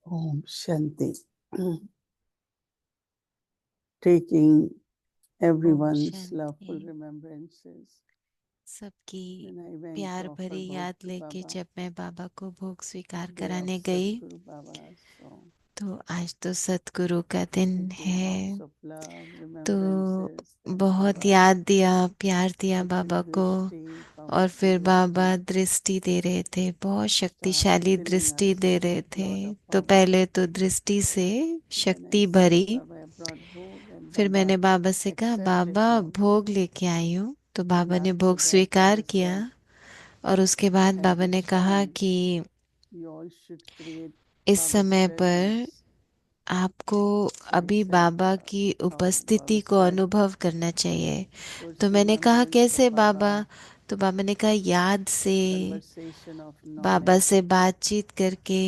Om Shanti. Taking ओम everyone's loveful शांति। remembrances. सबकी When I went to प्यार offer भरी bhog याद to लेके Baba, जब मैं बाबा को भोग स्वीकार day of कराने गई, Sadguru Baba's song, तो आज तो सतगुरु का दिन taking है। lots of love, तो remembrances, thank बहुत Baba, याद दिया, प्यार दिया taking बाबा को। drishti, और powerful फिर बाबा drishti, दृष्टि दे रहे थे, बहुत start शक्तिशाली filling दृष्टि us दे रहे with थे। lot of तो power. पहले तो दृष्टि से Then I शक्ति said, भरी। Baba, I brought bhog and फिर मैंने Baba बाबा से कहा, accept it बाबा all. भोग लेके आई हूँ। तो And बाबा ने after भोग that, स्वीकार Baba किया। said, और उसके बाद at बाबा ने this कहा time, कि you all should create इस Baba's समय पर presence आपको like अभी बाबा की how उपस्थिति Baba को said, अनुभव करना चाहिए। good तो मैंने कहा, remembrance of कैसे बाबा? Baba, तो बाबा ने कहा, याद से, conversation of बाबा knowledge, से बातचीत करके,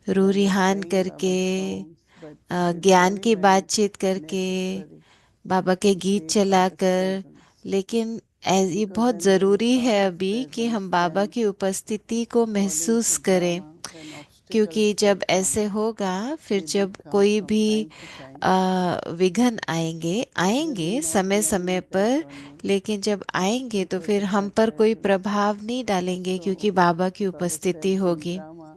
then not रूरिहान playing करके, Baba's songs, but it is ज्ञान very, की very बातचीत करके, necessary बाबा के to गीत create Baba's चलाकर। presence. लेकिन ये Because बहुत when there is ज़रूरी है Baba's अभी कि presence, हम बाबा then की उपस्थिति को according महसूस to करें। drama, when क्योंकि obstacles will जब come, ऐसे होगा, फिर they do जब come कोई from भी time to time. विघ्न आएंगे They will आएंगे not समय have an समय impact पर। on you लेकिन जब आएंगे तो because फिर of हम that पर कोई presence. प्रभाव नहीं डालेंगे, क्योंकि So बाबा की Baba said उपस्थिति in होगी। drama,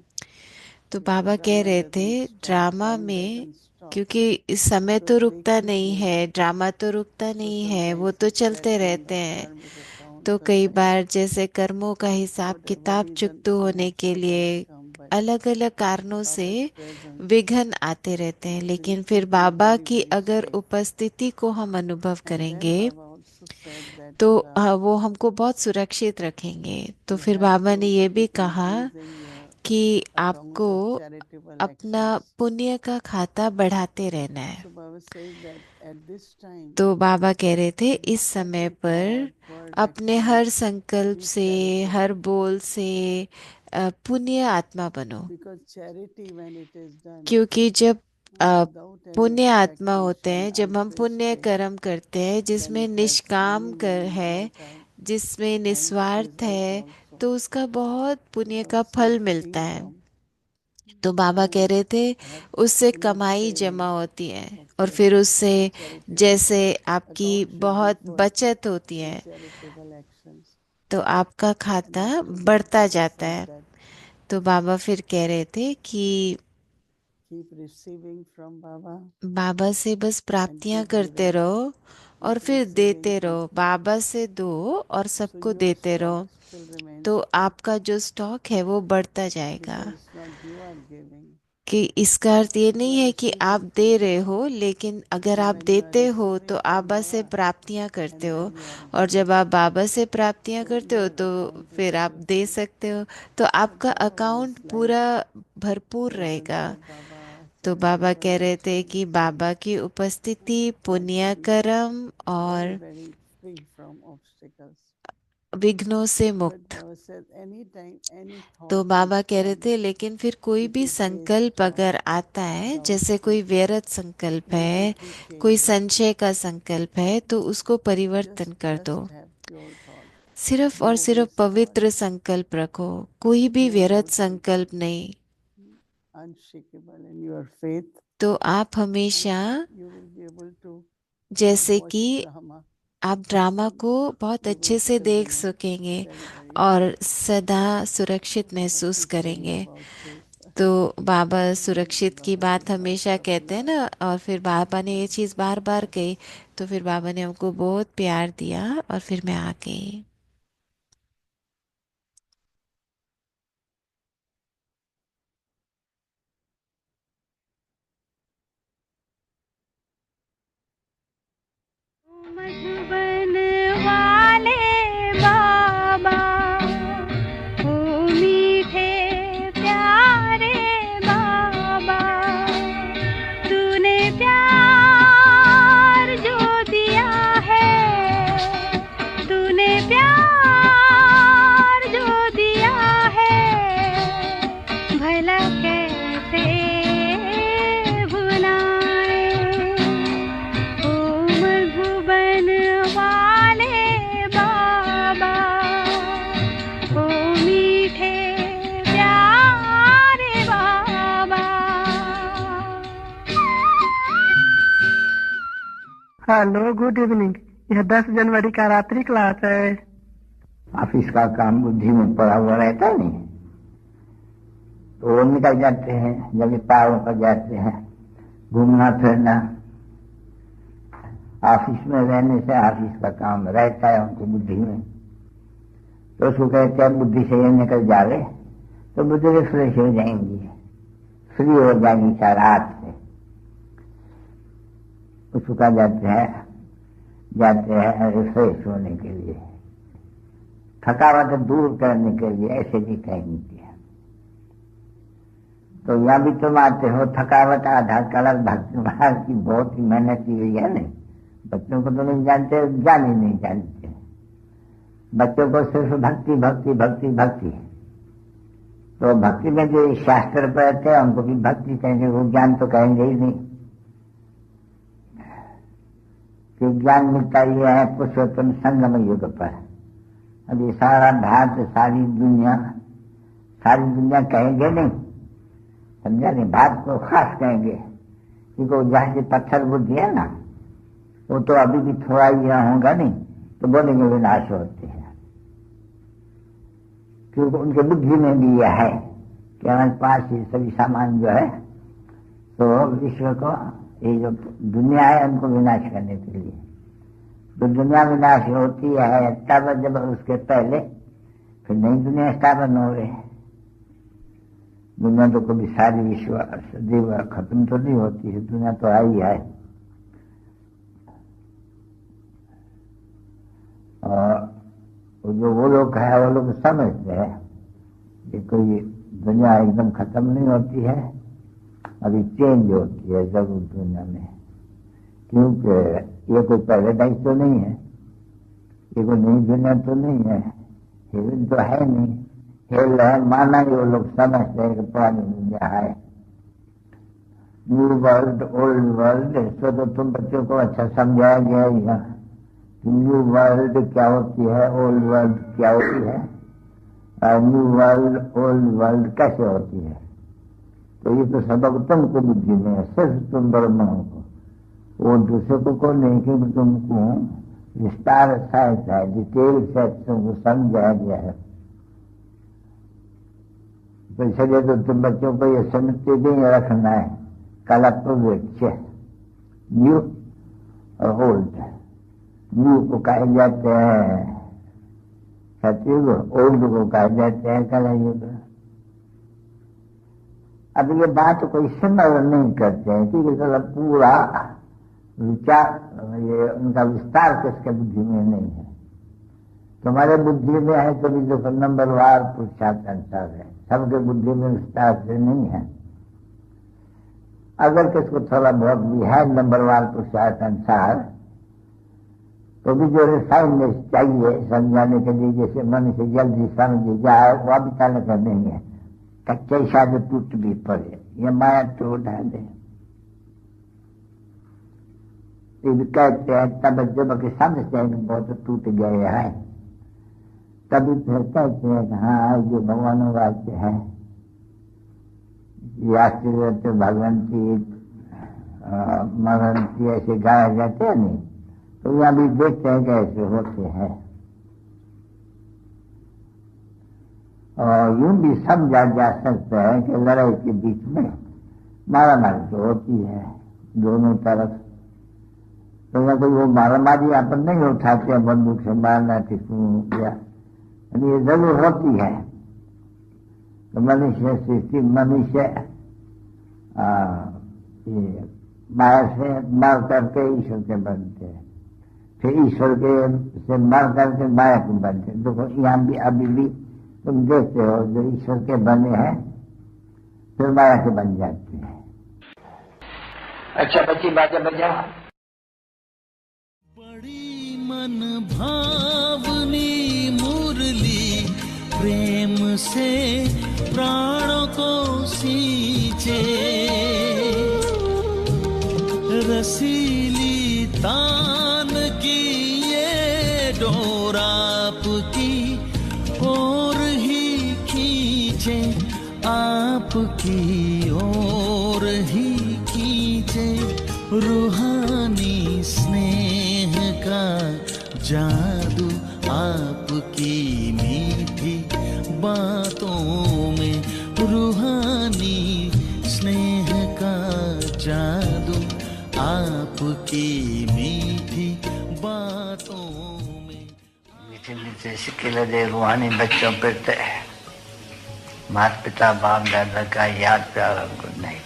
तो because बाबा कह drama रहे थे, doesn't stop, ड्रामा time में, doesn't stop. क्योंकि इस समय So तो they रुकता keep नहीं है, moving. ड्रामा तो रुकता So नहीं है, वो sometimes तो it's चलते settling रहते of हैं। karmic accounts, तो कई sometimes बार जैसे कर्मों का हिसाब whatever किताब reason, चुकता some होने के obstacles लिए come, but अलग अलग कारणों से Baba's presence विघ्न आते रहते हैं। लेकिन brings फिर us in बाबा very, की very अगर safe. उपस्थिति को हम अनुभव And then करेंगे, Baba also said that तो वो हमको बहुत सुरक्षित रखेंगे। तो you फिर have बाबा ने to ये भी keep कहा increasing your कि account आपको of charitable अपना actions. पुण्य का खाता बढ़ाते रहना है। So Baba says that at this time, तो बाबा कह रहे थे, in इस समय every पर thought, word, अपने action, हर संकल्प be से, हर charitable. बोल से पुण्य आत्मा बनो। Because charity, when it is done क्योंकि जब without any पुण्य आत्मा होते expectation, हैं, जब हम पुण्य altruistic, कर्म करते हैं then जिसमें it has निष्काम many कर meanings है, like जिसमें and निस्वार्थ results है, also. तो उसका बहुत So पुण्य Baba का said फल मिलता है। income तो बाबा कह and रहे थे, have उससे enough कमाई जमा savings. होती है, और Okay, फिर उससे charitable जैसे आपकी account should be बहुत full बचत होती in है, charitable actions. तो आपका And खाता after that, बढ़ता Baba जाता said है। that तो बाबा फिर कह रहे थे कि keep receiving from Baba बाबा से बस and प्राप्तियां keep करते giving. रहो, और Keep फिर receiving, देते keep. रहो। बाबा से दो और So सबको your देते stock रहो, still remains तो full आपका जो स्टॉक है वो बढ़ता जाएगा। because it's not you are giving, कि इसका अर्थ ये you नहीं are है कि आप receiving दे from रहे Baba. हो, लेकिन अगर And आप when you are देते हो तो receiving आप from बाबा से Baba प्राप्तियां करते and हो। when you are और giving, जब आप बाबा से प्राप्तियां so करते हो your तो account will फिर आप stay दे full. सकते हो, तो So आपका Baba was अकाउंट like पूरा भरपूर presence रहेगा। of Baba, तो बाबा charitable कह रहे थे कि actions, बाबा की उपस्थिति, that पुण्य will कर्म very, और very free from obstacles. विघ्नों से But मुक्त। Baba said anytime any तो thought बाबा which कह रहे comes, थे, लेकिन फिर कोई it भी is संकल्प waste of अगर आता है, जैसे doubtful कोई thought, व्यर्थ संकल्प है, immediately कोई change it. संशय का संकल्प है, तो उसको परिवर्तन कर दो। Just have pure thought. सिर्फ और No सिर्फ waste thought, पवित्र संकल्प रखो, कोई भी no व्यर्थ doubtful thought. संकल्प नहीं। Unshakable in your faith, तो आप and हमेशा, you will be able to जैसे watch कि drama. आप ड्रामा को बहुत You will अच्छे से still देख remain सकेंगे very, very और safe. सदा सुरक्षित Baba महसूस keeps saying करेंगे। about safe. तो बाबा Then सुरक्षित की Baba बात gives lots हमेशा of कहते हैं love. ना, और फिर बाबा ने ये चीज़ बार बार कही। तो फिर बाबा ने हमको बहुत प्यार दिया, और फिर मैं आ गई। मधुबन वाले बाबा, ओ मीठे प्यारे बाबा, तूने प्यार जो दिया है, तूने प्यार हेलो, गुड इवनिंग। यह 10 जनवरी का रात्रि क्लास है। ऑफिस का काम बुद्धि में पड़ा हुआ रहता नहीं, तो वो निकल जाते हैं, जब पहाड़ों पर जाते हैं घूमना फिरना। ऑफिस में रहने से ऑफिस का काम रहता है उनको बुद्धि में, तो उसको कहते हैं बुद्धि से ये निकल जावे तो बुद्धि रिफ्रेश हो जाएंगी, फ्री हो जाएंगी चार हाथ से। उसको कहा जाते हैं रिफ्रेश होने के लिए, थकावट दूर करने के लिए, ऐसे भी कहेंगे। तो यहाँ भी तुम आते हो, थकावट आधा कलर भक्ति महाराज की बहुत ही मेहनत की गई है। नहीं, बच्चों को तो नहीं जानते, जान ही नहीं जानते। बच्चों को सिर्फ भक्ति भक्ति भक्ति भक्ति, तो भक्ति में जो शास्त्र पढ़ते हैं उनको भी भक्ति कहेंगे, वो ज्ञान तो कहेंगे ही नहीं। कि ज्ञान मिलता ये है पुरुषोत्तम संगम युग पर। अब ये सारा भारत, सारी दुनिया कहेंगे नहीं, समझा नहीं, भारत को खास कहेंगे, क्योंकि जहां से पत्थर बुद्धि है ना, वो तो अभी भी थोड़ा ही यहाँ होगा नहीं, तो बोलेंगे विनाश होते हैं। क्योंकि उनके बुद्धि में भी यह है कि हमारे पास ये सभी सामान जो है, तो विश्व को, ये जो दुनिया है उनको विनाश करने के लिए। तो दुनिया विनाश होती है तब जब उसके पहले फिर नई दुनिया स्थापन हो रही है। दुनिया तो कभी सारी विश्व सदैव खत्म तो नहीं होती है, दुनिया तो आई है। और जो वो लोग है वो लोग समझते हैं कि कोई दुनिया एकदम खत्म नहीं होती है, अभी चेंज होती है जरूर दुनिया में, क्योंकि ये कोई पैराडाइज तो नहीं है, ये कोई नई दुनिया तो नहीं है, हेवन तो है नहीं, हेल है माना ही वो लोग समझते हैं कि पुरानी दुनिया है। न्यू वर्ल्ड ओल्ड वर्ल्ड, इसको तो तुम बच्चों को अच्छा समझाया गया ही है। न्यू वर्ल्ड क्या होती है, ओल्ड वर्ल्ड क्या होती है, और न्यू वर्ल्ड ओल्ड वर्ल्ड कैसे होती है। तो ये तो सबक तुमको बुद्धि में है, सिर्फ तुम ब्रह्म को, वो दूसरे को नहीं, क्योंकि तुमको विस्तार सहित है, डिटेल से तुमको समझाया गया है। तो इसलिए तो तुम बच्चों को ये समझते भी रखना है, कलप वृक्ष, न्यू और ओल्ड। न्यू को कहे जाते हैं सतयुग, ओल्ड को कहे जाते हैं कलयुग। अब ये बात कोई समझ नहीं करते हैं, क्योंकि तो पूरा विचार, ये उनका विस्तार किसके बुद्धि में नहीं है। तुम्हारे बुद्धि में है तो भी जो नंबरवार पुरुषार्थ अनुसार है, सबके बुद्धि में विस्तार से नहीं है। अगर किसको थोड़ा बहुत भी है नंबरवार पुरुषार्थ अनुसार, तो भी जो रिफाइननेस चाहिए समझाने के लिए, जैसे मनुष्य जल्दी समझ जाए, वो अभी चाल कर नहीं है। कच्चे शायद टूट भी पड़े, ये माया तोड़ दे। कहते हैं तब जब कि समझते हैं कि बहुत टूट गए हैं, तभी फिर कहते हैं कि हाँ जो भगवान वाक्य है, आश्चर्य भगवंती मरंती ऐसे गाया जाते हैं नहीं, तो यहाँ भी देखते हैं कि ऐसे होते हैं। और यूं भी समझा जा सकता है कि लड़ाई के बीच में मारा मारी तो होती है दोनों तरफ, तो या कोई वो मारामारी अपन नहीं उठाते हैं, बंदूक से मारना किसको या ये जरूर होती है। तो मनुष्य सृष्टि, मनुष्य माया से मार करके ईश्वर के बनते हैं, फिर ईश्वर के से मार करके माया के बनते हैं। देखो यहाँ भी अभी भी तुम देखते हो, जो ईश्वर के बने हैं फिर माया के बन जाते हैं। अच्छा बच्ची बाजा बजा। बड़ी मन भावनी मुरली प्रेम से प्राणों को सींचे, रसीली तान की ये डोर आपकी ओर ही खींचे, आपकी ओर ही खींचे, रूहानी स्नेह जादू आपकी मीठी बातों में, रूहानी स्नेह का जादू आपकी मीठी बातों में। मीठे मीठे सिक्के दे रूहानी बच्चों पे माता पिता बाप दादा का याद प्यार और good night.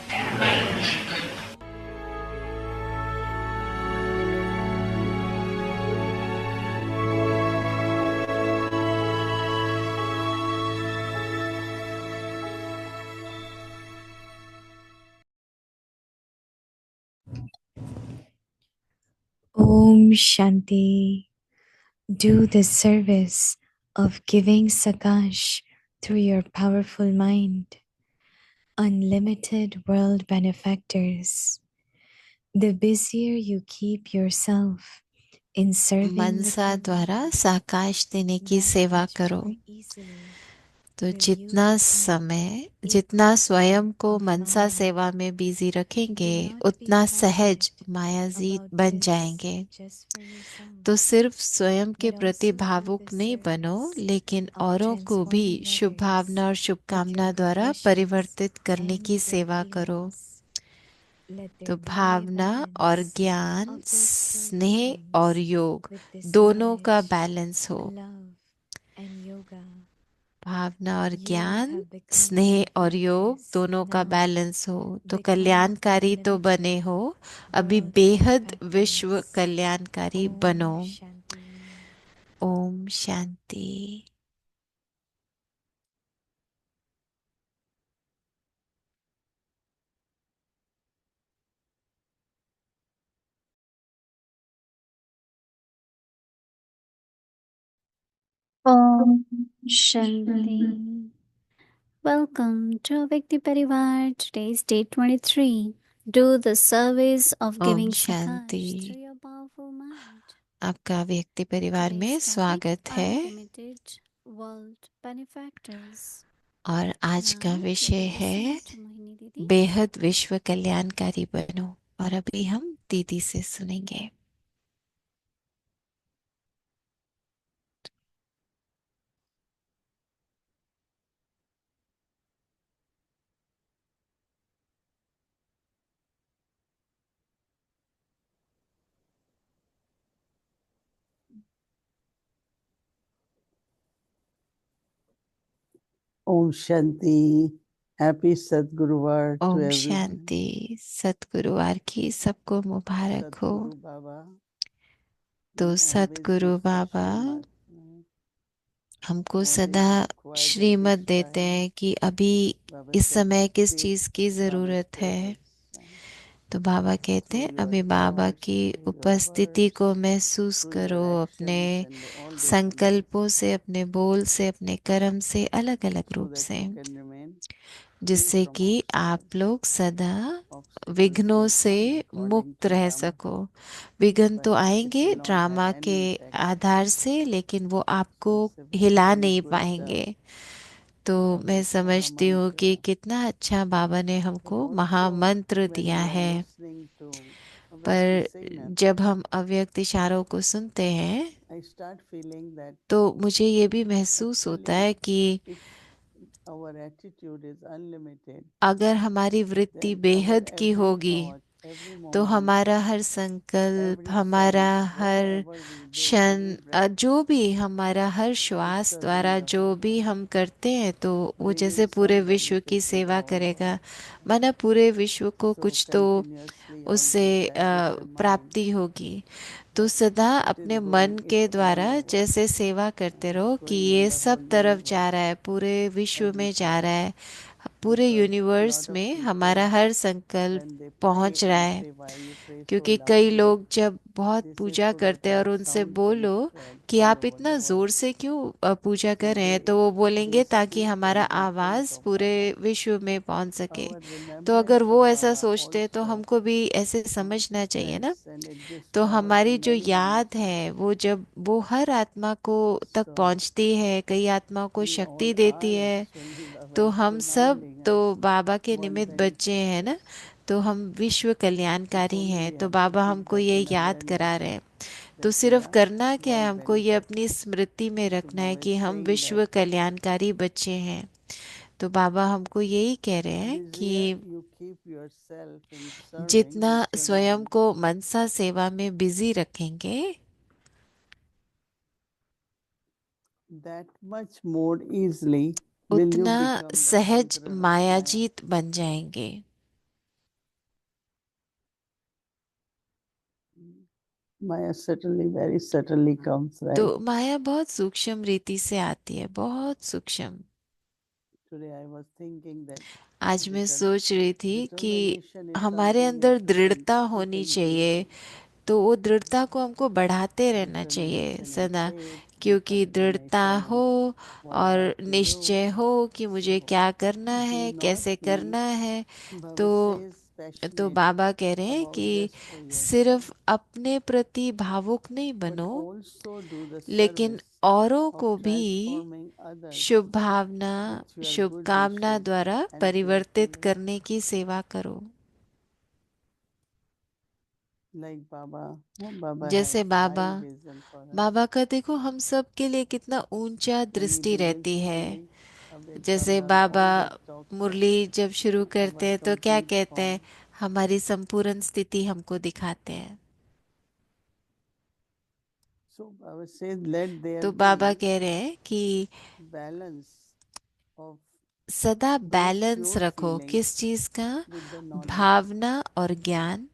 Om Shanti. Do the service of giving Sakash through your powerful mind. Unlimited world benefactors. The busier you keep yourself in serving the Mansa public, द्वारा साकाश देने की that सेवा much करो। more easily तो will you जितना become समय, a जितना स्वयं को of मनसा Maya. सेवा में बिजी रखेंगे, Do not be उतना सहज passionate मायाजी about बन this जाएंगे। just for yourself, तो सिर्फ स्वयं के but प्रति also do भावुक the नहीं बनो, service लेकिन of औरों को भी transforming शुभ others भावना और with शुभकामना your द्वारा compassions परिवर्तित करने and की your सेवा करो। feelings. Let there तो be a भावना और balance ज्ञान, of those pure स्नेह और feelings योग with this दोनों का knowledge, बैलेंस हो। love and yoga. भावना और You ज्ञान, have become स्नेह more और योग practiced दोनों का now. बैलेंस हो। तो Become कल्याणकारी तो बने unlimited हो, अभी world बेहद विश्व benefactors. कल्याणकारी Om बनो। Shanti. Om Shanti. Om Shanti. Welcome to Vyakti Parivar. Today is day 23. Do the service of Om giving Shanti. Sakash through your powerful mind. आपका व्यक्ति परिवार में Today's topic, स्वागत है unlimited world benefactors. और आज का Now we'll विषय be है listening to Mohini Didi. बेहद विश्व कल्याणकारी बनो। और अभी हम दीदी से सुनेंगे। Om Shanti. Happy Sadguruvar to Om everyone. शांति। सतगुरुवार की सबको मुबारक हो। Sadguru Baba. तो we always Satguru give the Baba Srimad, हमको what is सदा required at श्रीमत this देते time. हैं कि अभी Baba इस said, समय किस "Take चीज की Baba's जरूरत है।" presence. तो बाबा कहते हैं Through your अभी बाबा thoughts, की through your उपस्थिति words, को महसूस through करो, your अपने actions and all different ways, संकल्पों से, अपने बोल से, अपने कर्म से, अलग अलग so रूप that से, you can remain free जिससे from कि आप obstacles. लोग सदा Obstacles विघ्नों will से come according मुक्त to रह drama, सको। विघ्न but तो it आएंगे will not drama have any के impact on आधार you. से, लेकिन वो आपको Just हिला very नहीं good पाएंगे। तो मैं Bhagavad समझती हूँ कि Mahamantra. कितना अच्छा बाबा ने But हमको also, महामंत्र when दिया we are है। listening to Avyakti पर Signal, जब हम अव्यक्त इशारों को सुनते हैं I start feeling that तो मुझे ये भी महसूस होता actually, है कि if our attitude is unlimited, अगर हमारी वृत्ति then our बेहद की every होगी thought, every तो moment, हमारा हर संकल्प, every हमारा sense, her whatever we do, क्षण, every breath जो भी हमारा हर is श्वास serving द्वारा the जो whole भी world, हम करते हैं तो वो bringing जैसे पूरे some विश्व की benefit to the सेवा whole करेगा। world. माना पूरे विश्व को So कुछ तो continuously उससे always have this in mind प्राप्ति होगी। तो सदा that it is अपने मन going, के it's on द्वारा the world, जैसे सेवा करते रहो कि going in ये the सब whole तरफ जा universe, रहा है, पूरे विश्व में जा everywhere. रहा है, पूरे Because यूनिवर्स lot of में people, हमारा हर संकल्प when they pray पहुंच रहा and है। say, why you pray so क्योंकि कई loudly, लोग जब बहुत this is Puja so that करते हैं और our उनसे sound can बोलो spread कि all आप over इतना the जोर world. से क्यों पूजा कर So रहे हैं, तो वो they बोलेंगे ताकि speak हमारा and they think आवाज of पूरे Baba. विश्व में पहुंच सके। Our तो अगर remembrance वो of ऐसा Baba सोचते हैं तो also हमको भी ऐसे समझना चाहिए ना। spreads and it gives तो power to हमारी जो many याद है dimensions. वो जब वो हर आत्मा को तक So पहुंचती है, कई आत्माओं को we शक्ति all देती are है। actually Baba तो is हम सब reminding तो us बाबा के world निमित्त बच्चे हैं ना। benefactors. तो हम विश्व So कल्याणकारी only हैं, we तो have to बाबा keep हमको that ये in याद awareness. करा रहे हैं। तो सिर्फ करना क्या है, हमको ये अपनी स्मृति में रखना है कि हम विश्व कल्याणकारी बच्चे हैं। तो बाबा हमको यही कह रहे हैं कि जितना स्वयं को मनसा सेवा में बिजी रखेंगे, that much more easily will you उतना become the सहज conqueror of Maya. मायाजीत बन जाएंगे। Maya certainly very subtly comes, right? तो माया बहुत सूक्ष्म रीति से आती है, बहुत सूक्ष्म। Today I was thinking that आज मैं सोच रही थी कि determination is हमारे something अंदर that we दृढ़ता can होनी keep चाहिए, increasing. तो वो दृढ़ता को हमको बढ़ाते रहना चाहिए Determination and सदा, faith, क्योंकि दृढ़ता determination हो what I और have to do. निश्चय हो कि मुझे So क्या करना do है, not कैसे be, करना है। Baba तो says, तो passionate बाबा कह रहे हैं about कि just for yourself, सिर्फ अपने प्रति भावुक नहीं but बनो, also do the लेकिन service औरों of को भी transforming others Shubh Bhavna, with your good शुभकामना wishes द्वारा and परिवर्तित faithfulness. करने की सेवा करो। Like Baba, Baba जैसे has Baba high vision for us. बाबा का देखो हम सब के लिए कितना ऊंचा When he दृष्टि begins रहती है। muरली, Abhay जैसे Baba Baba always talks of मुरली जब शुरू करते our हैं तो क्या complete कहते हैं, form. हमारी संपूर्ण स्थिति हमको दिखाते हैं। So Baba says, let there तो बाबा be कह रहे हैं कि balance of सदा those बैलेंस pure रखो, feelings किस चीज का, with the knowledge. भावना और ज्ञान।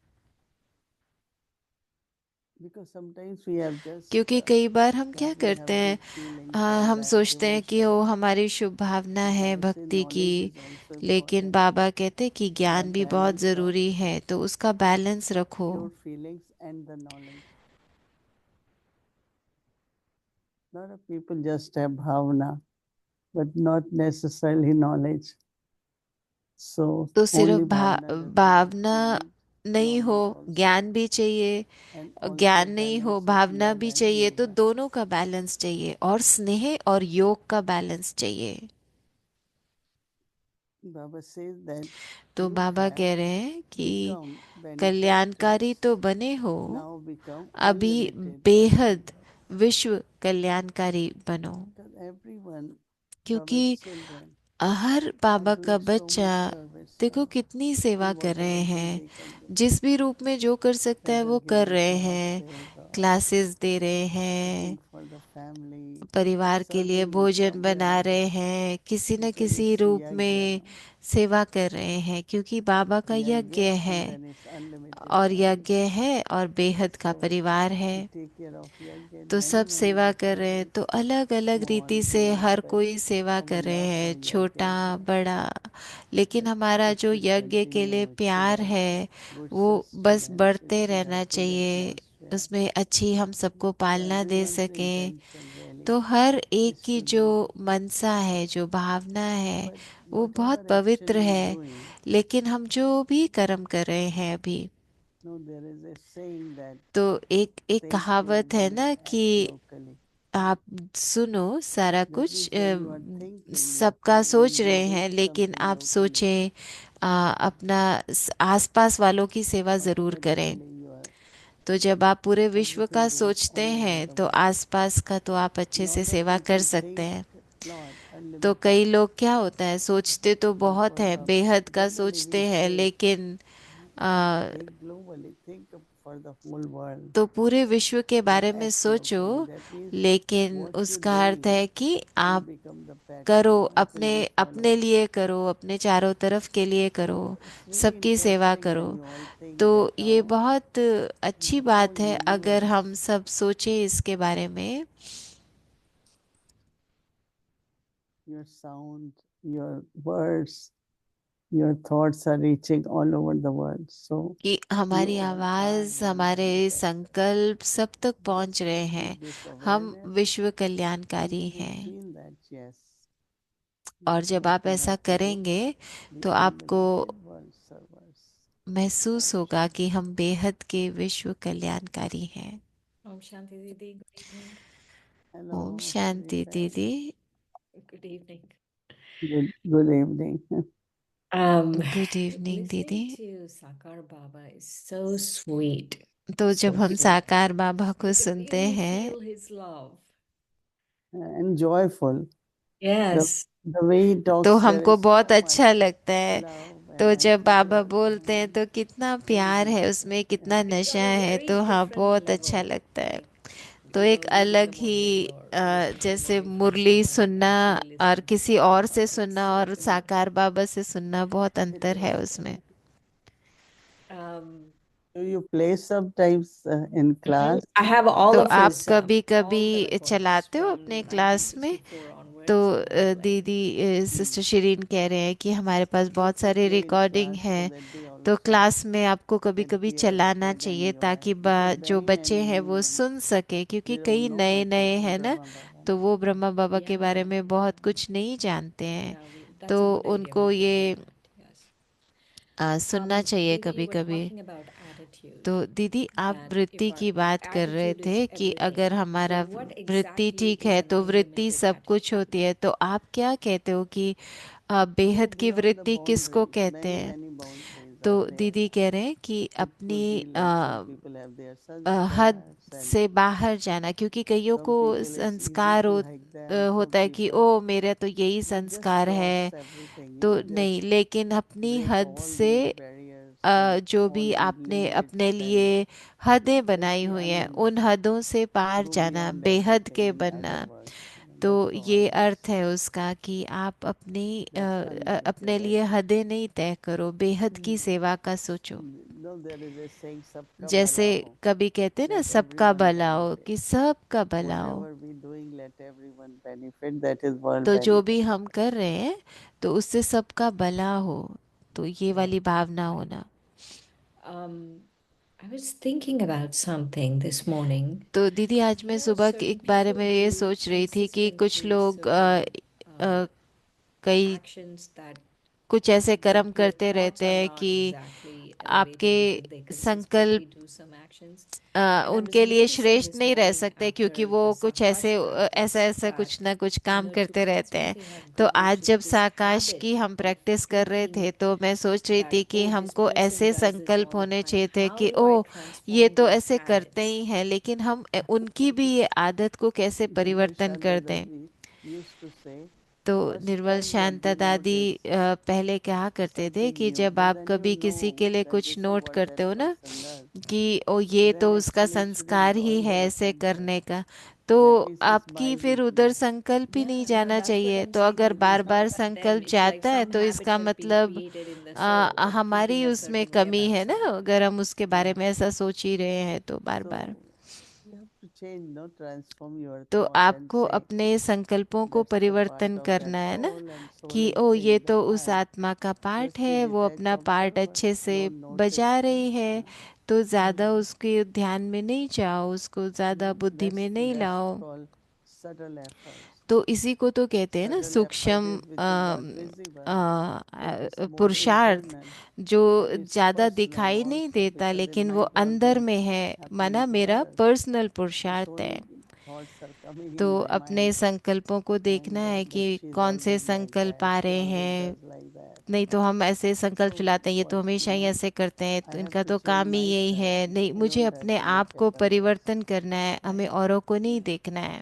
Because sometimes we have just क्योंकि कई बार हम क्या thought we करते have हैं, good feelings हाँ, of हम that सोचते हैं कि devotion. वो हमारी शुभ भावना So है Baba says भक्ति की, knowledge is also लेकिन important. बाबा कहते हैं कि ज्ञान That भी बहुत balance of जरूरी है, तो उसका बैलेंस रखो। pure feelings and the knowledge. Lot of people just have bhavana, but not necessarily knowledge. So तो सिर्फ only bhavana doesn't work. Bhavna You need नहीं हो, knowledge also. ज्ञान भी चाहिए, And और also ज्ञान नहीं हो, balance of भावना love भी and चाहिए, तो yoga. दोनों का बैलेंस चाहिए, और स्नेह और योग का बैलेंस चाहिए। Baba says that तो you बाबा have कह रहे हैं कि become कल्याणकारी benefactors, तो बने हो, now become अभी unlimited बेहद possibilities. विश्व कल्याणकारी बनो। Because everyone, क्योंकि Baba's children, हर are बाबा का doing so बच्चा much service देखो now कितनी सेवा in कर रहे whatever way हैं, they can do. जिस भी रूप में जो कर सकता है Whether वो कर giving रहे हैं, classes or क्लासेस दे रहे हैं, cooking for the family, परिवार के लिए serving in भोजन some way or बना रहे other. हैं, किसी न Because किसी it's रूप yajna में now. सेवा कर रहे हैं, क्योंकि बाबा का यज्ञ Yajna है, and then it's unlimited और family. यज्ञ है और बेहद का So परिवार we है। take care of yajna in तो many, सब many सेवा कर different रहे हैं, ways. तो अलग अलग Small, रीति से big, हर but कोई सेवा our कर रहे love for हैं, yajna छोटा is there. बड़ा। लेकिन But हमारा it जो should यज्ञ के लिए continue. It should प्यार have है good वो बस sustenance. It बढ़ते should रहना have good चाहिए, atmosphere. उसमें अच्छी हम सबको So पालना दे everyone's सकें। intention really तो हर एक is की to जो do. मनसा है, जो भावना है, But वो बहुत whatever पवित्र action we है। doing, लेकिन हम जो भी कर्म कर रहे हैं अभी, no, there is a saying that तो एक एक take कहावत care है then ना act कि locally. आप सुनो सारा That कुछ, means when you are thinking सबका locally, सोच when you रहे do हैं, लेकिन something आप locally, सोचें, अपना आसपास वालों की सेवा जरूर करें। automatically you are तो जब आप पूरे विश्व का everything goes सोचते all over हैं the तो world. आसपास का तो आप अच्छे In से order सेवा कर people सकते think हैं। lot, तो unlimited, कई लोग क्या होता है, सोचते तो and बहुत for है, the बेहद का generally सोचते we हैं, say लेकिन आ, think globally, think for the whole world. तो पूरे विश्व के But बारे में act सोचो, locally. That means लेकिन what you उसका अर्थ doing है कि will आप become the करो, pattern. Others अपने will follow. अपने लिए करो, अपने चारों तरफ के लिए करो, It's really सबकी सेवा interesting करो। when you all think तो that ये how बहुत अच्छी the बात whole है अगर universe, हम सब सोचें इसके बारे में, your sound, your words, your thoughts are reaching all over the world. So कि you हमारी all are आवाज, the हमारे manifestors. संकल्प सब तक पहुंच Just रहे keep हैं, this हम awareness विश्व and कल्याणकारी you will हैं। feel that yes, और this जब what आप we ऐसा have to do. करेंगे The तो आपको unlimited world servers. महसूस होगा कि हम बेहद के विश्व कल्याणकारी हैं। Om Shanti Didi, good evening. Hello, Om Shanti Shrifat. दीदी। Good evening. Good evening. Good evening Listening दीदी। to Sakar Baba is so sweet. तो जब हम Yes. साकार बाबा को We can सुनते really हैं feel his love. And joyful. The, Yes. the way he तो talks, there हमको is बहुत so अच्छा much लगता है। love तो and जब बाबा enthusiasm. बोलते हैं तो कितना प्यार है उसमें, कितना It's नशा on a है, very तो हाँ different बहुत अच्छा level. लगता है। Like तो you एक know, reading the अलग ही morning or listening जैसे morning मुरली prasadam, सुनना actually और listening to किसी Sakar और से Baba, it's सुनना और totally साकार बाबा से सुनना बहुत it अंतर है is. उसमें। Um, Do you play sometimes in class? I have all तो of आप his कभी all the कभी recordings चलाते हो from अपने क्लास में? 1964 तो onwards. I have played. दीदी सिस्टर शिरीन कह रहे हैं कि हमारे पास बहुत Let me सारे play in recording class so है, that they तो also क्लास में आपको कभी can कभी hear चलाना and चाहिए enjoy. ताकि Because जो very बच्चे many हैं new वो ones, सुन सके, क्योंकि they कई don't know नए much नए about हैं ना, Brahma Baba. तो वो ब्रह्मा बाबा के बारे Yeah, में बहुत कुछ नहीं जानते हैं। yeah, that's तो a good idea. उनको We could ये do that. Yes. सुनना चाहिए Didi, कभी you were कभी। talking about attitude. तो दीदी आप That if वृत्ति our की बात कर रहे attitude is थे कि अगर everything, हमारा then what वृत्ति exactly ठीक is है an तो वृत्ति unlimited सब कुछ attitude? होती है, तो आप क्या कहते हो कि Go बेहद की beyond the वृत्ति किसको boundaries. कहते Many, हैं? many boundaries तो are there. दीदी कह रहे हैं कि It अपनी could be like some people have their हद sanskars and से बाहर जाना, क्योंकि कईयों some को people it's easy संस्कार to like them, some होता है कि people ओ मेरा तो यही just संस्कार है, cross everything, तो just नहीं, लेकिन अपनी break हद all से these barriers and जो all भी these आपने limits, अपने then लिए हदें that's बनाई the हुई हैं, उन unlimited. हदों से पार Go जाना, beyond बेहद के everything, in बनना। other words. तो That's how ये I would अर्थ say. है उसका कि आप अपनी That's अपने unlimited लिए attitude. हदें नहीं तय करो, बेहद की सेवा का सोचो। No, there is a saying, "Sabka जैसे bhala ho." कभी कहते हैं ना, Let सबका everyone भला हो, benefit. कि सबका भला हो। Whatever we doing, let everyone benefit. That is world तो जो भी benefit. हम कर रहे हैं तो उससे सबका भला हो, तो ये वाली भावना होना। Um, I was thinking about something this morning. तो दीदी आज मैं You know, सुबह के certain एक बारे में people ये do सोच रही थी कि कुछ consistently लोग certain कई actions that कुछ ऐसे कर्म their करते thoughts रहते are हैं not कि exactly elevated, but they आपके consistently संकल्प do some actions. And I was उनके लिए noticing श्रेष्ठ this नहीं रह morning सकते, क्योंकि after वो the कुछ Sakash ऐसे ऐसा practice ऐसा that कुछ ना कुछ काम to करते रहते हैं। constantly have तो good आज wishes, जब this साकाश habit की हम of प्रैक्टिस कर रहे thinking थे तो मैं सोच रही that, थी कि oh, this हमको person ऐसे does this संकल्प all the होने time. चाहिए थे How कि do I ओ ये transform तो these ऐसे करते habits? ही हैं, लेकिन हम उनकी भी ये आदत को कैसे Nirmal परिवर्तन कर Shanta दें। Dadi used to say, तो first Nirmal time that Shanta you दादी notice पहले कहा करते थे something कि new, जब but आप then you कभी किसी know के लिए that कुछ this is नोट what करते that हो ना person does. कि ओ ये Then तो उसका actually it shouldn't संस्कार ही है always ऐसे be there. करने का, तो That is his आपकी फिर biology. उधर संकल्प ही नहीं Yeah, no, जाना that's what चाहिए। I'm तो saying, अगर Didi. Bar It's not bar about them. संकल्प It's like जाता है some तो habit इसका has been मतलब created in the soul of हमारी thinking a उसमें certain way कमी about है ना, something. अगर हम उसके बारे Yeah. में ऐसा सोच ही रहे हैं तो बार बार। So you have to change, no, transform your तो thought and आपको say, अपने संकल्पों को that's the part परिवर्तन of that करना है ना, soul, and soul कि is ओ ये playing the तो उस part. आत्मा का पार्ट Just be है, वो detached अपना पार्ट observer. अच्छे से Don't notice बजा रही much. है, तो ज़्यादा उसके ध्यान में नहीं जाओ, उसको ज़्यादा बुद्धि That's में नहीं that's लाओ। called subtle efforts. तो इसी को तो कहते हैं ना Subtle effort सूक्ष्म is which is not visible, but it's more पुरुषार्थ, internal. जो It's ज़्यादा personal दिखाई नहीं also देता because in लेकिन my वो world अंदर things में है, happening माना to मेरा others. पर्सनल So पुरुषार्थ है। many thoughts are coming तो in my अपने mind, संकल्पों को देखना and है that कि she's कौन से always like संकल्प that. आ She रहे always हैं। does like that. नहीं तो हम ऐसे संकल्प So चलाते हैं, ये तो what हमेशा ही ऐसे करते हैं, I तो have इनका to तो change काम ही यही myself. है। नहीं, I मुझे don't have अपने to look आप को at others. परिवर्तन करना है, हमें औरों को नहीं देखना है।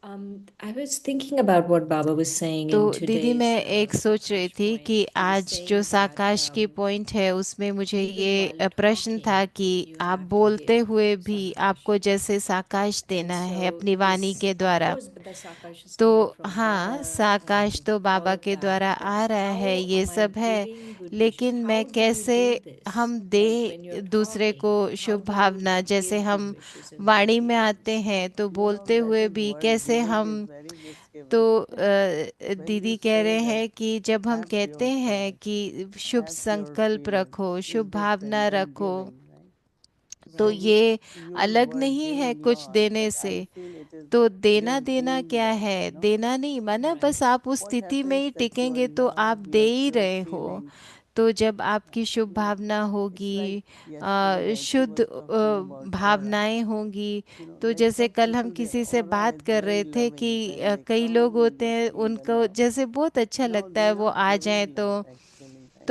I was thinking about what Baba was saying तो in दीदी today's मैं एक सोच रही Sakash थी point. कि He was आज जो saying that साकाश की पॉइंट है उसमें मुझे even ये while प्रश्न था talking, कि you आप have to बोलते give हुए भी Sakash. आपको जैसे साकाश And देना है so अपनी वाणी this, के of द्वारा। course, but the Sakash is तो coming from हाँ, Baba साकाश and तो all बाबा of के that. द्वारा But आ रहा है, how ये am I सब है, giving good wishes? लेकिन मैं How do I कैसे do this? हम Like दे when you're दूसरे को talking, how Shubh do you भावना, जैसे give good हम wishes and good वाणी में आते feelings? हैं तो No, बोलते that हुए is भी word. कैसे Giving हम। is very तो misgiven. When दीदी you कह say रहे that हैं कि जब हम have कहते pure हैं thoughts, कि शुभ have pure संकल्प feelings, रखो, is Shubh Bhavna different than रखो, giving, right? तो So Right. ये use अलग word नहीं है giving कुछ lot, देने but से। I feel it is तो देना just देना doing क्या that, है? no? देना नहीं माना, Right. बस आप उस What स्थिति में happens ही that your टिकेंगे तो आप love, दे your ही रहे हो। feelings, तो जब आपकी शुभ you know, Bhavna it's like होगी, yesterday Gayatri शुद्ध was talking about aura. भावनाएं होंगी, You know, तो like जैसे some कल हम people, their किसी से aura बात is कर very रहे थे loving. कि When they कई लोग come, you होते just हैं feel the उनको love. जैसे बहुत अच्छा Now लगता है they वो are आ जाए giving love actually, तो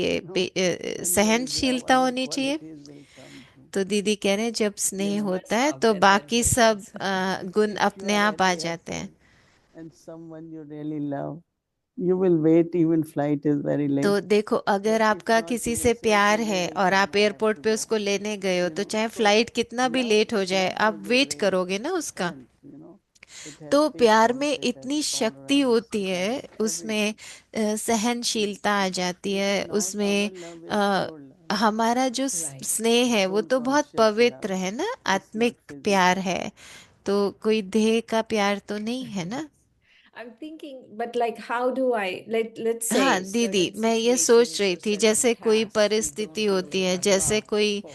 चाहिए, No, when there is सहनशीलता love, other होनी चाहिए। qualities will come. तो दीदी कह रहे हैं जब स्नेह much होता है love तो that बाकी सब happens. गुण If you अपने are आप आ at जाते हैं। airport and someone you really love, you will wait even flight is very तो late. देखो अगर But if आपका not, किसी you से will say, प्यार okay, no है more और time, आप I have एयरपोर्ट to पे go. उसको लेने गए हो, You तो know, चाहे so फ्लाइट कितना भी love, लेट हो जाए love आप has a वेट great करोगे ना उसका। strength, you know. It has तो प्यार में patience, it has इतनी शक्ति tolerance, होती it है, has उसमें everything. सहनशीलता आ जाती है, Not उसमें our love is a, pure love, हमारा जो Right. स्नेह है वो soul तो बहुत conscious पवित्र love. है ना, It's not आत्मिक प्यार physical. है। तो कोई देह का प्यार तो नहीं है ना। I'm thinking, but like, how do let's हाँ say दीदी, certain मैं ये सोच situations रही or थी, certain जैसे कोई tasks we परिस्थिति don't होती really है, have जैसे love कोई for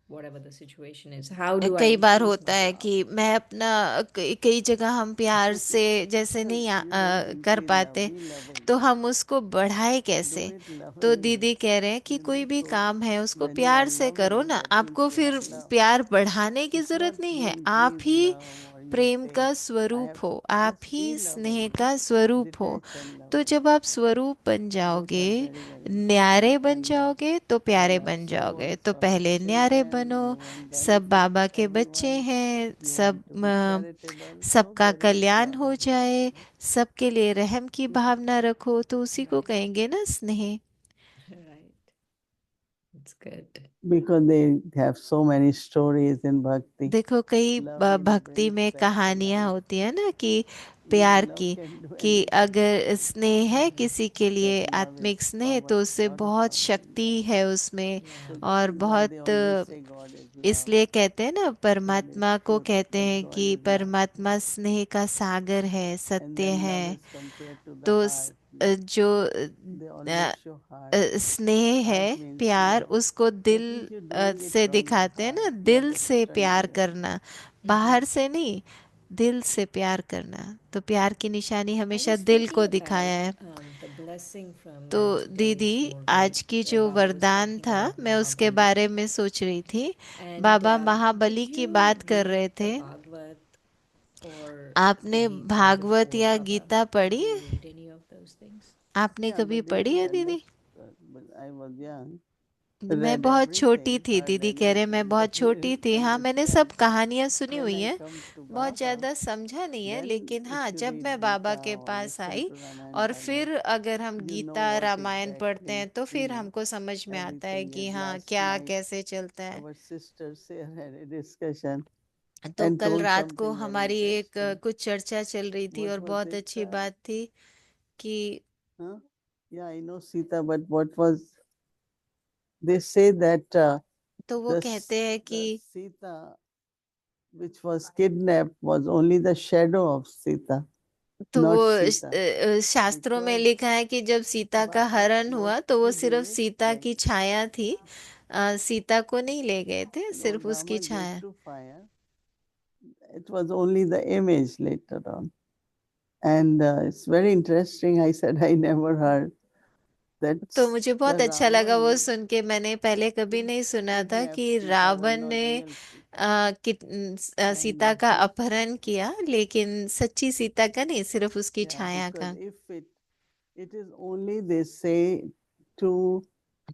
whatever the situation is. How do I कई बार increase होता my है love? कि मैं अपना कई जगह हम प्यार से जैसे नहीं You don't कर increase love, पाते, be loving. तो हम उसको बढ़ाए Do कैसे। it तो lovingly. दीदी कह रहे हैं कि You कोई know, भी so काम है उसको when you are प्यार से करो loving, ना, that means आपको you फिर have love. प्यार बढ़ाने की It's जरूरत not नहीं you है, आप increase he love or you Prem say, का I स्वरूप have हो, to आप just ही be स्नेह loving, का स्वरूप हो। detached and तो loving. जब आप स्वरूप बन Both are जाओगे, very, very न्यारे important. बन And जाओगे तो प्यारे yeah, बन so जाओगे। it's तो about पहले न्यारे children. बनो, You want सब benefit बाबा के बच्चे everyone. हैं, You सब want to be charitable. So सबका there is कल्याण love हो in that. जाए, सबके लिए रहम की भावना रखो, तो उसी को Right. कहेंगे ना स्नेह। Right. It's good. Because they have so many stories in bhakti. देखो कई Love really भक्ति brings में back the कहानियां life. होती है ना कि You know, प्यार love की, can do कि anything. अगर स्नेह है किसी के लिए, That love आत्मिक is स्नेह, power, तो उससे lot of बहुत power in शक्ति love. है उसमें। Yeah. So और that is why they बहुत always say God is love. इसलिए कहते हैं ना, God is परमात्मा को truth, कहते that हैं God कि is love. परमात्मा स्नेह का सागर है, And सत्य then love है। is compared to the तो heart. जो They always show heart. स्नेह है, Heart means प्यार, love. उसको दिल That means you're doing it से from your दिखाते हैं ना, heart, दिल not से प्यार externally. करना, बाहर से नहीं, दिल से प्यार करना। तो प्यार की निशानी I हमेशा was दिल को thinking दिखाया है। about the blessing from तो that दीदी Ganesh आज की movie. जो Baba was वरदान talking था, about मैं उसके Mahabali. बारे में सोच रही थी। And बाबा did महाबली की you बात कर read रहे the थे। Bhagavad or the आपने Gita भागवत before, या Baba? गीता Did पढ़ी you है? read any of those things? आपने Yeah, कभी but they पढ़ी है were दीदी? understood. But I was young. मैं Read बहुत छोटी everything, थी, heard दीदी कह रहे मैं everything, बहुत but छोटी didn't थी। हाँ, मैंने सब understand. कहानियां सुनी When हुई I हैं, come to बहुत Baba, ज्यादा समझा नहीं है, then लेकिन if हाँ you जब read मैं बाबा Gita के or pass listen I to Ramayana और Bhagavad, फिर अगर हम you know Gita what Ramayan पढ़ते exactly, हैं तो फिर you know, हमको समझ में आता है everything कि is. हाँ Last क्या night, कैसे चलता है। our sisters here had a discussion तो and कल told रात को something very हमारी एक interesting. कुछ चर्चा चल रही थी What और was बहुत it? अच्छी बात थी कि Huh? Yeah, I know Sita, but what was, they say that तो वो कहते हैं the कि Sita which was kidnapped was only the shadow of Sita, तो not वो Sita. शास्त्रों में Because लिखा है कि जब सीता का हरण what हुआ तो वो he सिर्फ did, सीता की छाया थी, सीता को नहीं ले गए थे, no, सिर्फ उसकी Rama Chhaya. gave to fire. It was only the image later on. And it's very interesting. I said, I never heard that तो मुझे बहुत the अच्छा लगा वो Ravan सुन के, मैंने पहले कभी नहीं सुना था kidnapped कि Sita, was रावण not ने real Sita. सीता का अपहरण किया, लेकिन सच्ची सीता का नहीं, सिर्फ उसकी Yeah, छाया because का। if it is only they say to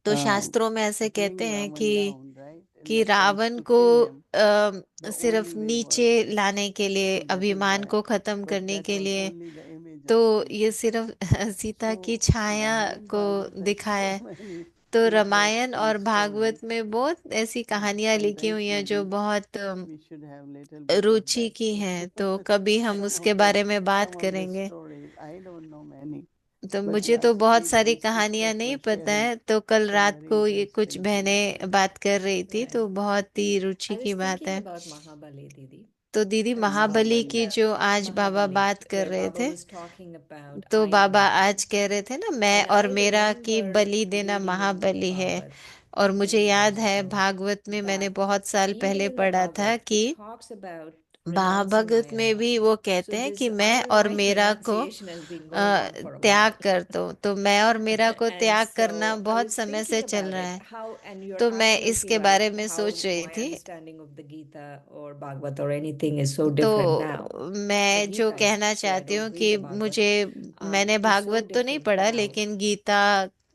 तो शास्त्रों में ऐसे bring कहते हैं Ravan कि down, right? In कि the sense रावण to को kill him, the सिर्फ only way नीचे was this. लाने के लिए, So that is अभिमान why. को खत्म But करने that के was लिए, only the image तो of ये Sita. सिर्फ सीता की So छाया Ramayana को Bhagavad has दिखाया so है। many तो रामायण interesting और भागवत stories. में बहुत ऐसी कहानियां लिखी Sometimes हुई हैं जो maybe बहुत we should have little bit of Ruchi that की too. हैं, तो कभी हम Some उसके of the बारे में बात some of the करेंगे। stories. I don't know many, तो but मुझे yeah, तो बहुत Sita सारी and कहानियां sisters नहीं were पता sharing है, तो कल some रात very को ये कुछ interesting बहनें things. बात कर रही थी, तो Right. बहुत ही रुचि I की was बात thinking है। about Mahabali, Didi. तो दीदी I was महाबली thinking की that जो आज बाबा Mahabali, बात कर where रहे Baba थे, was talking about तो I बाबा am. आज कह रहे थे ना, मैं And और I मेरा की remember बलि देना reading in महाबली है। Bhagavad और मुझे many याद years है ago भागवत में मैंने that बहुत साल even पहले in the पढ़ा था Bhagavad, कि it talks about renouncing I Bhagavat am में भी I. वो So कहते हैं this कि I मैं am और I मेरा को renunciation has been going on for a त्याग while. कर दो। तो मैं और मेरा को And त्याग करना so I बहुत was समय से thinking चल about रहा it, है। how, and you're तो मैं absolutely इसके बारे right, में how सोच रही my थी। understanding of the Gita or Bhagavad or anything is so तो different now. The मैं जो Gita, कहना so I चाहती हूँ don't read कि the Bhagavad, मुझे, मैंने is so भागवत तो नहीं different पढ़ा, now. लेकिन गीता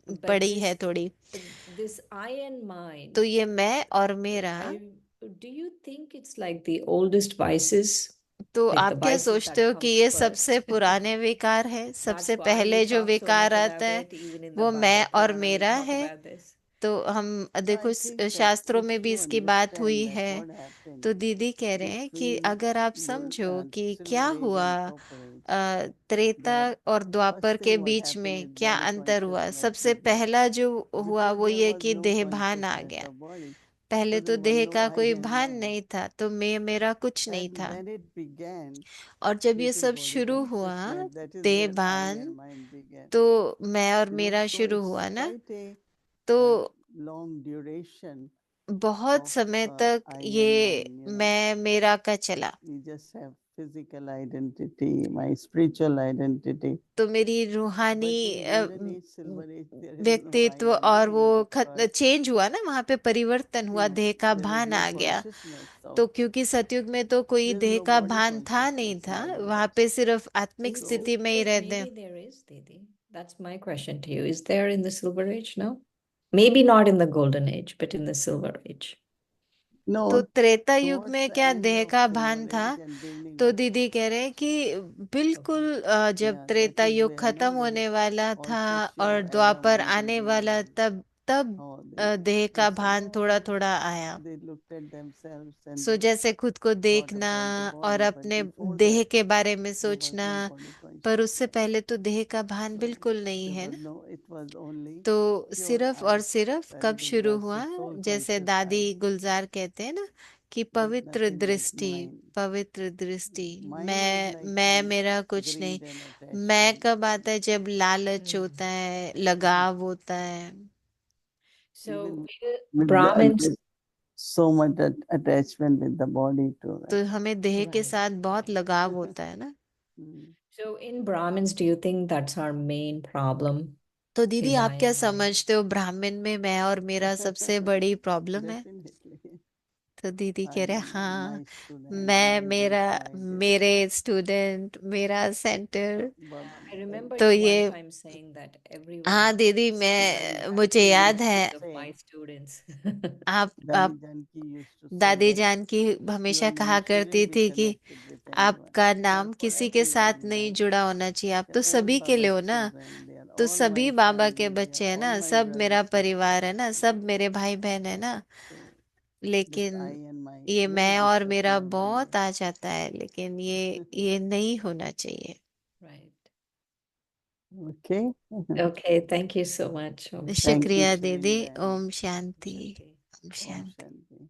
But पढ़ी है this, थोड़ी। this I and mine, तो ये मैं और मेरा, do you think it's like the oldest vices? तो Like the आप क्या vices सोचते that हो कि comes ये first? सबसे पुराने विकार है? That's सबसे why we पहले जो talk so विकार much आता about है it, even in the वो मैं Bhagavad और Purana we मेरा talk है। about this. तो हम देखो I think that शास्त्रों में if भी you इसकी बात हुई understand that है। what happened तो दीदी कह रहे हैं कि between अगर आप gold समझो and कि क्या silver age हुआ and copper age, Treta that और द्वापर first के thing what बीच happened में is क्या body अंतर हुआ। consciousness सबसे is there. पहला जो हुआ Before वो there ये was कि no देह भान आ consciousness गया। of body, पहले so तो there was देह no का I कोई and भान mine. नहीं था, तो मैं मेरा कुछ नहीं And था। when it began, और जब ये this is सब body शुरू हुआ, consciousness, that is देह where I भान, and mine began. तो मैं और You know, मेरा so शुरू it's हुआ ना, quite a तो long duration बहुत of समय तक I ये and mine, you know. मैं मेरा का चला। We just have physical identity, my spiritual identity. तो मेरी But रूहानी in golden age, silver age, there is no I व्यक्तित्व and और mine वो because चेंज हुआ ना, वहां पे परिवर्तन हुआ, you know, देह का there is भान no आ गया। consciousness तो of, क्योंकि सतयुग में तो कोई there is देह no का body भान था नहीं consciousness था, in golden वहां age. पे सिर्फ आत्मिक Is स्थिति में ही रहते। maybe there is, Didi. That's my question to you. Is there in the silver age now? Maybe not in the golden age, but in the silver age. तो No, Treta युग towards में the क्या end देह of का silver भान था? age and beginning तो of दीदी कह रहे हैं कि बिल्कुल जब yeah, त्रेता that is युग where खत्म no होने they वाला था also और show Adam द्वापर and आने Eve वाला, and तब तब how they देह का said, भान थोड़ा थोड़ा आया। they looked at themselves and सो जैसे खुद को thought देखना about the और body, but अपने before देह that के बारे में there was सोचना, no body पर उससे consciousness. पहले तो देह का भान So बिल्कुल नहीं there है was ना। no, it was only तो pure सिर्फ और I, सिर्फ that कब is शुरू हुआ, exhausted soul जैसे conscious दादी I, गुलजार कहते हैं ना कि with पवित्र nothing but दृष्टि, mine. पवित्र दृष्टि, Mine is like मैं when मेरा कुछ नहीं। greed and मैं attachment कब आता comes. है? जब लालच होता है, लगाव होता है। So Even will with Brahmins, the so much attachment with the body too. तो हमें देह के right, साथ बहुत right. लगाव होता है ना। So in Brahmins, do you think that's our main problem? तो दीदी Is आप I क्या and mine? समझते हो, ब्राह्मण में मैं और मेरा सबसे बड़ी प्रॉब्लम है? Definitely. तो दीदी I कह रहे and हाँ, my student, मैं, my मेरा, Gopal, this मेरे स्टूडेंट, मेरा सेंटर। Bab, I remember तो you ये one time saying that everyone हाँ दीदी, student मैं, मुझे is याद है of say, my students. आप Dadi Janki used to say दादी that जान की हमेशा your कहा name करती shouldn't be थी कि connected with anyone. आपका They are नाम for किसी के साथ everyone, नहीं like जुड़ा होना चाहिए, आप they तो are all सभी के लिए Baba's हो ना। children, they are तो all my सभी बाबा के family, they बच्चे are हैं all ना, my सब मेरा brothers, परिवार है sisters. ना, सब मेरे भाई बहन है ना। So this लेकिन I and my ये very मैं और मेरा distorted बहुत memory. आ जाता है, लेकिन ये नहीं होना चाहिए। Right. Okay. Okay, thank you so much. Om Thank you, शुक्रिया दीदी। Surinda. Om Shanti, Shanti. Om Om Shanti. Shanti.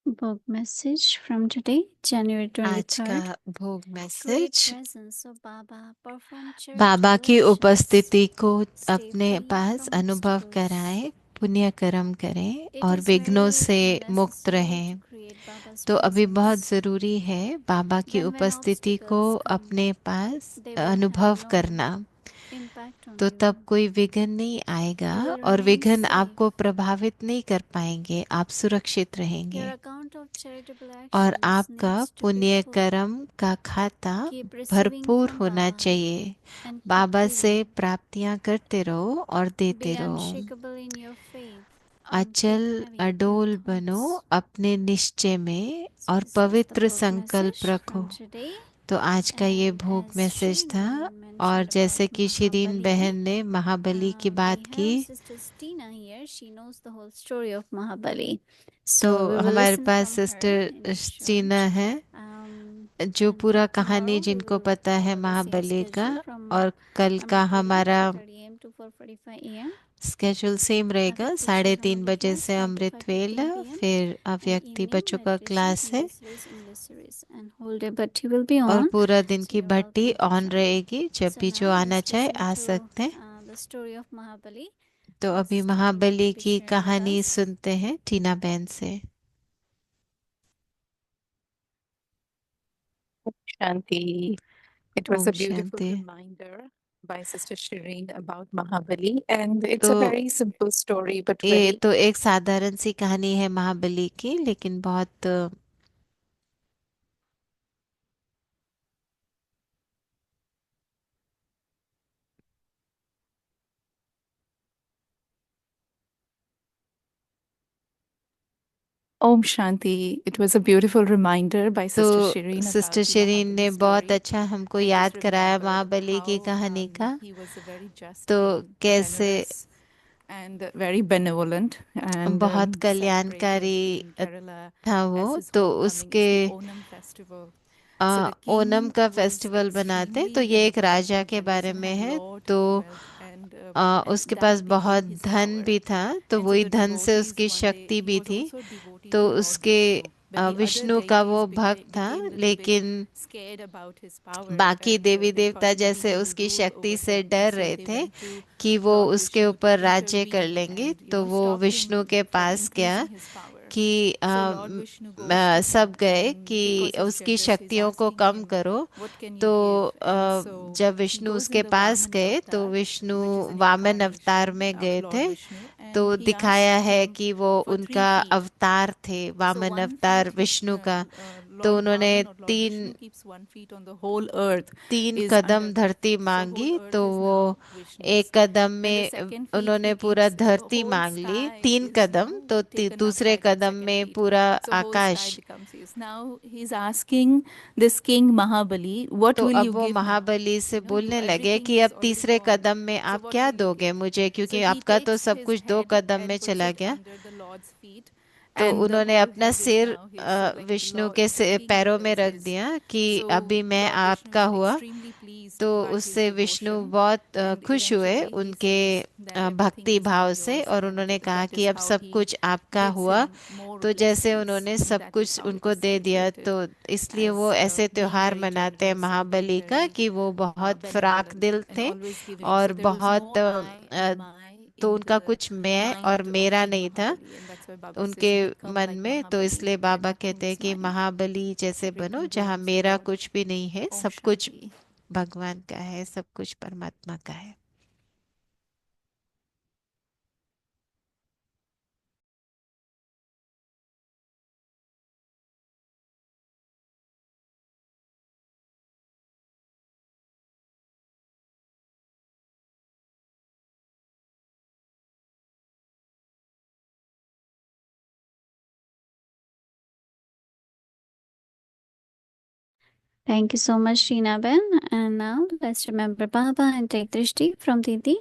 Book message from today, January आज का 23rd. भोग Great message, presence of Baba. Perform Baba charitable की actions. उपस्थिति को Stay अपने free pass from अनुभव obstacles. कराएं, पुण्य कर्म करें It और is विघ्नों very से मुक्त necessary रहें। to create Baba's तो अभी बहुत presence. ज़रूरी है बाबा की Then when उपस्थिति को obstacles come, अपने पास they will अनुभव have no करना, impact on तो you. तब कोई विघ्न नहीं आएगा You will और remain विघ्न safe. आपको प्रभावित नहीं कर पाएंगे, आप सुरक्षित Your रहेंगे। account of charitable और actions आपका needs to be पुण्य full. कर्म का खाता Keep receiving भरपूर from होना Baba चाहिए। and keep बाबा से giving. प्राप्तियां करते रहो और देते Be रहो। unshakable in your faith and keep अचल having pure अडोल बनो thoughts. अपने निश्चय में So और this is the पवित्र book संकल्प message रखो। from today. तो आज का ये And भोग as मैसेज Shireen था। Bahan और mentioned जैसे about कि शिरीन Mahabali, बहन ने महाबली की we बात की, have Sister Stina here. She knows the whole story of Mahabali. तो So we will हमारे listen pass from her sister in Stina short. है, जो And पूरा कहानी tomorrow we जिनको will पता है follow the same महाबली का। schedule from और कल का 9:30 हमारा to 10:30 a.m. to 4:45 a.m. Schedule same रहेगा, Avyaktiji 3:30 बजे Harmony से class 5 to अमृत 5:15 वेला, p.m. फिर and अव्यक्ति evening बच्चों का meditation क्लास है, English series and whole day bhatti will be और on. पूरा दिन So की you're Bhatti welcome to on join. रहेगी, जब So भी जो now आना let's चाहे listen आ to सकते हैं। the story of Mahabali. तो अभी Tina महाबली will be की sharing with कहानी us. सुनते हैं टीना बहन से। Shanti. It was Om a beautiful Shanti. reminder by Sister Shireen about Mahabali, and it's तो a very simple story, but ये very तो एक साधारण सी कहानी है महाबली की, लेकिन बहुत Om Shanti. It was a beautiful reminder by तो Sister Shireen sister about the Shirin ने Mahabali बहुत story. अच्छा हमको I याद just कराया remembered महाबली की how कहानी का। he was a very just तो king, कैसे generous and very benevolent, and बहुत celebrated कल्याणकारी in Kerala था वो। as his तो homecoming is उसके the Onam festival. So the Onam king का was फेस्टिवल बनाते हैं। तो extremely ये एक benevolent राजा and के generous बारे and में had है। lot तो of wealth, and उसके that पास बहुत became his धन power. भी था, तो And so वही the धन से devotees उसकी one day, शक्ति he भी was थी। also a devotee तो to Lord उसके Vishnu, but the other Vishnu का वो deities भक्त था, became little bit लेकिन scared about his power, बाकी and देवी they देवता thought maybe जैसे he will उसकी rule शक्ति over से them, and डर so रहे they थे went to कि वो Lord उसके Vishnu to ऊपर राज्य कर intervene लेंगे। and तो वो stop विष्णु him के from पास गया increasing his power. कि So Lord Vishnu goes to सब him, गए and कि because he's उसकी generous, he's शक्तियों को asking कम him, करो। what can you तो give? And so जब he विष्णु goes in उसके the पास Vaman गए तो avatar, Vishnu which is an Vaman अवतार incarnation में of गए Lord थे। Vishnu, तो and he दिखाया asked है him कि वो for three उनका feet. अवतार थे, So वामन 1 अवतार feet, विष्णु का। तो Lord उन्होंने Vaman or Lord 3 Vishnu keeps 1 feet on the whole earth is Kadam under their धरती feet. So whole मांगी, earth तो is वो now एक Vishnu's. कदम Then the में second feet उन्होंने he पूरा keeps the धरती whole मांग ली, sky 3 is कदम, now तो taken up दूसरे by that कदम second में feet. पूरा So whole sky Akash. becomes his. Now he's asking this king Mahabali, what तो will अब you वो give now? महाबली से You know, बोलने लगे everything कि is अब already तीसरे gone. कदम में So आप what क्या will you दोगे give? मुझे, So क्योंकि he आपका तो takes सब his कुछ 2 head कदम में and puts चला it गया। under the Lord's feet, तो and the उन्होंने whole अपना head is सिर now his, like Vishnu Lord, के the king पैरों में is रख his. दिया कि So अभी मैं Lord Vishnu आपका was हुआ। extremely pleased तो by his उससे विष्णु devotion, बहुत and खुश हुए eventually he उनके says that everything भक्ति is now भाव से, yours, और and उन्होंने कहा that कि is अब how सब he कुछ आपका gives हुआ। him more तो जैसे blessings, उन्होंने and सब that is कुछ how it उनको is दे दिया, celebrated तो इसलिए as वो ऐसे being त्योहार very मनाते हैं generous and being महाबली का very कि वो बहुत फराक benevolent दिल and थे always giving. और So there was बहुत no I and my तो in उनका the कुछ मैं और mind of मेरा King नहीं था Mahabali, and that's why Baba says उनके become मन like में। तो Mahabali, इसलिए where बाबा nothing कहते हैं is कि mine, महाबली जैसे बनो, everything जहाँ belongs to मेरा God. कुछ भी नहीं है, Om सब कुछ Shanti. भगवान का है, सब कुछ परमात्मा का है। Thank you so much, Sheena Ben. And now let's remember Baba and take Drishti from Didi.